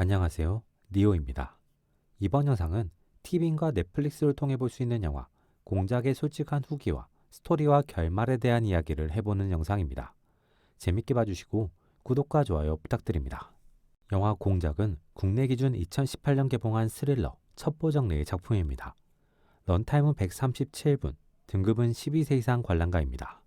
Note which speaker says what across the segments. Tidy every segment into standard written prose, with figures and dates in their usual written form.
Speaker 1: 안녕하세요. 니오입니다. 이번 영상은 티빙과 넷플릭스를 통해 볼 수 있는 영화 공작의 솔직한 후기와 스토리와 결말에 대한 이야기를 해보는 영상입니다. 재밌게 봐주시고 구독과 좋아요 부탁드립니다. 영화 공작은 국내 기준 2018년 개봉한 스릴러 첩보 장르의 작품입니다. 런타임은 137분, 등급은 12세 이상 관람가입니다.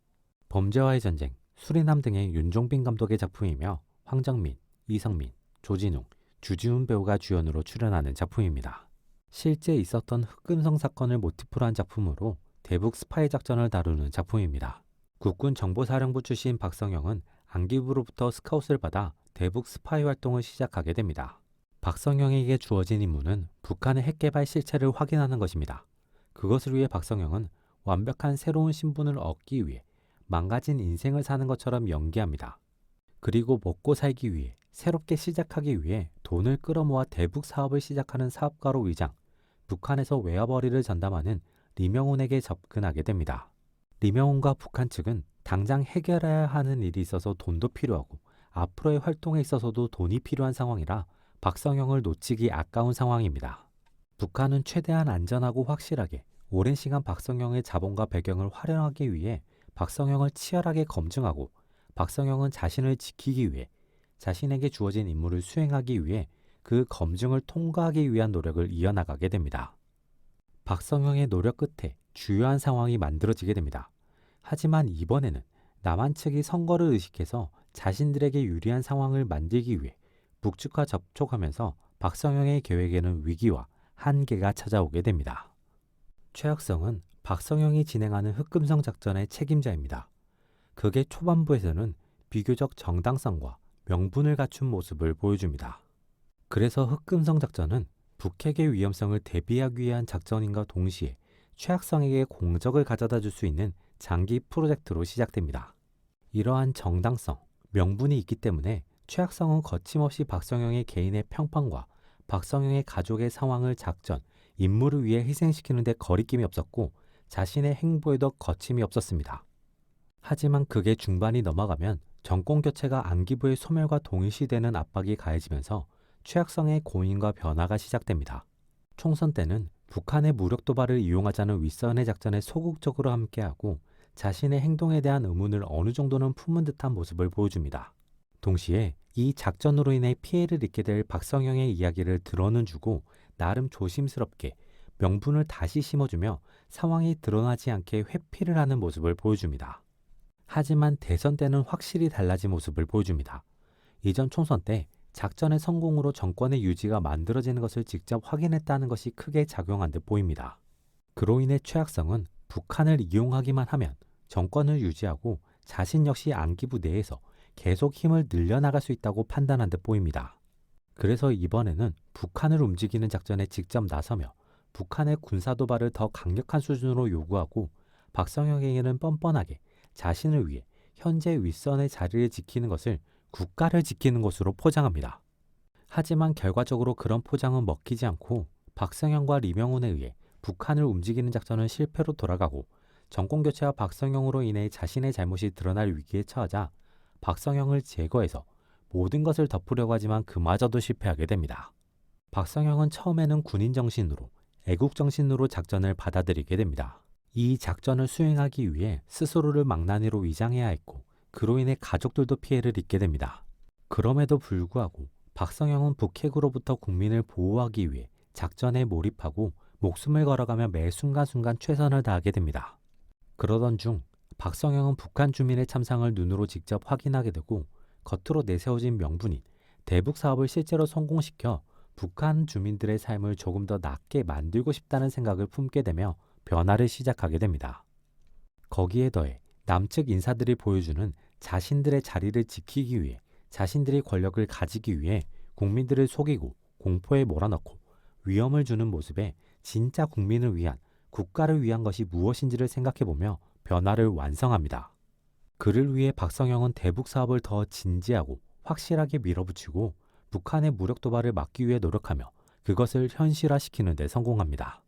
Speaker 1: 범죄와의 전쟁, 수리남 등의 윤종빈 감독의 작품이며 황정민, 이성민, 조진웅, 주지훈 배우가 주연으로 출연하는 작품입니다. 실제 있었던 흑금성 사건을 모티프로 한 작품으로 대북 스파이 작전을 다루는 작품입니다. 국군 정보사령부 출신 박성영은 안기부로부터 스카웃을 받아 대북 스파이 활동을 시작하게 됩니다. 박성영에게 주어진 임무는 북한의 핵개발 실체를 확인하는 것입니다. 그것을 위해 박성영은 완벽한 새로운 신분을 얻기 위해 망가진 인생을 사는 것처럼 연기합니다. 그리고 먹고 살기 위해 새롭게 시작하기 위해 돈을 끌어모아 대북 사업을 시작하는 사업가로 위장, 북한에서 외화벌이를 전담하는 리명훈에게 접근하게 됩니다. 리명훈과 북한 측은 당장 해결해야 하는 일이 있어서 돈도 필요하고 앞으로의 활동에 있어서도 돈이 필요한 상황이라 박성영을 놓치기 아까운 상황입니다. 북한은 최대한 안전하고 확실하게 오랜 시간 박성영의 자본과 배경을 활용하기 위해 박성영을 치열하게 검증하고 박성영은 자신을 지키기 위해 자신에게 주어진 임무를 수행하기 위해 그 검증을 통과하기 위한 노력을 이어나가게 됩니다. 박성영의 노력 끝에 주요한 상황이 만들어지게 됩니다. 하지만 이번에는 남한 측이 선거를 의식해서 자신들에게 유리한 상황을 만들기 위해 북측과 접촉하면서 박성영의 계획에는 위기와 한계가 찾아오게 됩니다. 최학성은 박성영이 진행하는 흑금성 작전의 책임자입니다. 극의 초반부에서는 비교적 정당성과 명분을 갖춘 모습을 보여줍니다. 그래서 흑금성 작전은 북핵의 위험성을 대비하기 위한 작전인과 동시에 최학성에게 공적을 가져다 줄 수 있는 장기 프로젝트로 시작됩니다. 이러한 정당성, 명분이 있기 때문에 최학성은 거침없이 박성영의 개인의 평판과 박성영의 가족의 상황을 작전, 임무를 위해 희생시키는 데 거리낌이 없었고 자신의 행보에도 거침이 없었습니다. 하지만 극의 중반이 넘어가면 정권 교체가 안기부의 소멸과 동일시되는 압박이 가해지면서 최학성의 고인과 변화가 시작됩니다. 총선 때는 북한의 무력 도발을 이용하자는 윗선의 작전에 소극적으로 함께하고 자신의 행동에 대한 의문을 어느 정도는 품은 듯한 모습을 보여줍니다. 동시에 이 작전으로 인해 피해를 입게 될 박성영의 이야기를 들어는 주고 나름 조심스럽게 명분을 다시 심어주며 상황이 드러나지 않게 회피를 하는 모습을 보여줍니다. 하지만 대선 때는 확실히 달라진 모습을 보여줍니다. 이전 총선 때 작전의 성공으로 정권의 유지가 만들어지는 것을 직접 확인했다는 것이 크게 작용한 듯 보입니다. 그로 인해 최학성은 북한을 이용하기만 하면 정권을 유지하고 자신 역시 안기부 내에서 계속 힘을 늘려나갈 수 있다고 판단한 듯 보입니다. 그래서 이번에는 북한을 움직이는 작전에 직접 나서며 북한의 군사 도발을 더 강력한 수준으로 요구하고 박성영에게는 뻔뻔하게 자신을 위해 현재 윗선의 자리를 지키는 것을 국가를 지키는 것으로 포장합니다. 하지만 결과적으로 그런 포장은 먹히지 않고 박성영과 리명훈에 의해 북한을 움직이는 작전은 실패로 돌아가고 정권교체와 박성영으로 인해 자신의 잘못이 드러날 위기에 처하자 박성영을 제거해서 모든 것을 덮으려고 하지만 그마저도 실패하게 됩니다. 박성영은 처음에는 군인 정신으로 애국 정신으로 작전을 받아들이게 됩니다. 이 작전을 수행하기 위해 스스로를 망나니로 위장해야 했고 그로 인해 가족들도 피해를 입게 됩니다. 그럼에도 불구하고 박성영은 북핵으로부터 국민을 보호하기 위해 작전에 몰입하고 목숨을 걸어가며 매 순간순간 최선을 다하게 됩니다. 그러던 중 박성영은 북한 주민의 참상을 눈으로 직접 확인하게 되고 겉으로 내세워진 명분인 대북 사업을 실제로 성공시켜 북한 주민들의 삶을 조금 더 낫게 만들고 싶다는 생각을 품게 되며 변화를 시작하게 됩니다. 거기에 더해 남측 인사들이 보여주는 자신들의 자리를 지키기 위해 자신들이 권력을 가지기 위해 국민들을 속이고 공포에 몰아넣고 위험을 주는 모습에 진짜 국민을 위한 국가를 위한 것이 무엇인지를 생각해보며 변화를 완성합니다. 그를 위해 박성영은 대북 사업을 더 진지하고 확실하게 밀어붙이고 북한의 무력 도발을 막기 위해 노력하며 그것을 현실화시키는 데 성공합니다.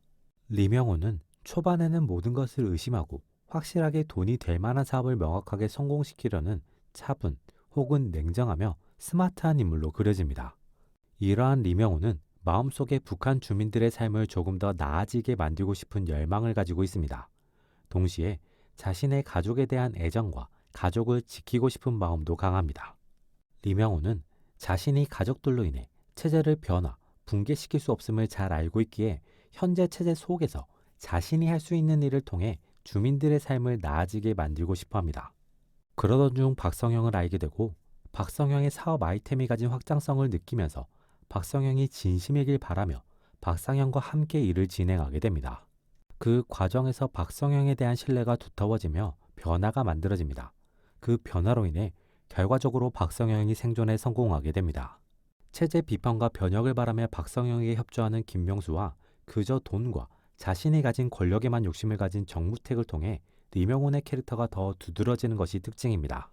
Speaker 1: 리명훈은 초반에는 모든 것을 의심하고 확실하게 돈이 될 만한 사업을 명확하게 성공시키려는 차분 혹은 냉정하며 스마트한 인물로 그려집니다. 이러한 리명호는 마음속에 북한 주민들의 삶을 조금 더 나아지게 만들고 싶은 열망을 가지고 있습니다. 동시에 자신의 가족에 대한 애정과 가족을 지키고 싶은 마음도 강합니다. 리명호는 자신이 가족들로 인해 체제를 변화, 붕괴시킬 수 없음을 잘 알고 있기에 현재 체제 속에서 자신이 할 수 있는 일을 통해 주민들의 삶을 나아지게 만들고 싶어 합니다. 그러던 중 박성영을 알게 되고 박성영의 사업 아이템이 가진 확장성을 느끼면서 박성영이 진심이길 바라며 박상영과 함께 일을 진행하게 됩니다. 그 과정에서 박성영에 대한 신뢰가 두터워지며 변화가 만들어집니다. 그 변화로 인해 결과적으로 박성영이 생존에 성공하게 됩니다. 체제 비판과 변혁을 바라며 박성영에게 협조하는 김명수와 그저 돈과 자신이 가진 권력에만 욕심을 가진 정무택을 통해 리명훈의 캐릭터가 더 두드러지는 것이 특징입니다.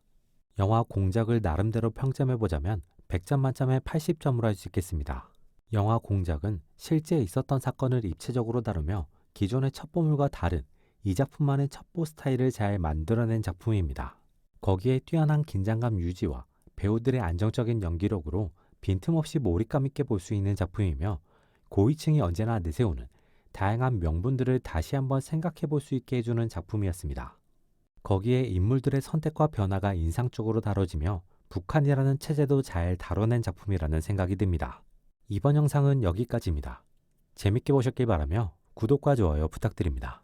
Speaker 1: 영화 공작을 나름대로 평점해보자면 100점 만점에 80점으로 할 수 있겠습니다. 영화 공작은 실제 있었던 사건을 입체적으로 다루며 기존의 첩보물과 다른 이 작품만의 첩보 스타일을 잘 만들어낸 작품입니다. 거기에 뛰어난 긴장감 유지와 배우들의 안정적인 연기력으로 빈틈없이 몰입감 있게 볼 수 있는 작품이며 고위층이 언제나 내세우는 다양한 명분들을 다시 한번 생각해 볼 수 있게 해주는 작품이었습니다. 거기에 인물들의 선택과 변화가 인상적으로 다뤄지며 북한이라는 체제도 잘 다뤄낸 작품이라는 생각이 듭니다. 이번 영상은 여기까지입니다. 재밌게 보셨길 바라며 구독과 좋아요 부탁드립니다.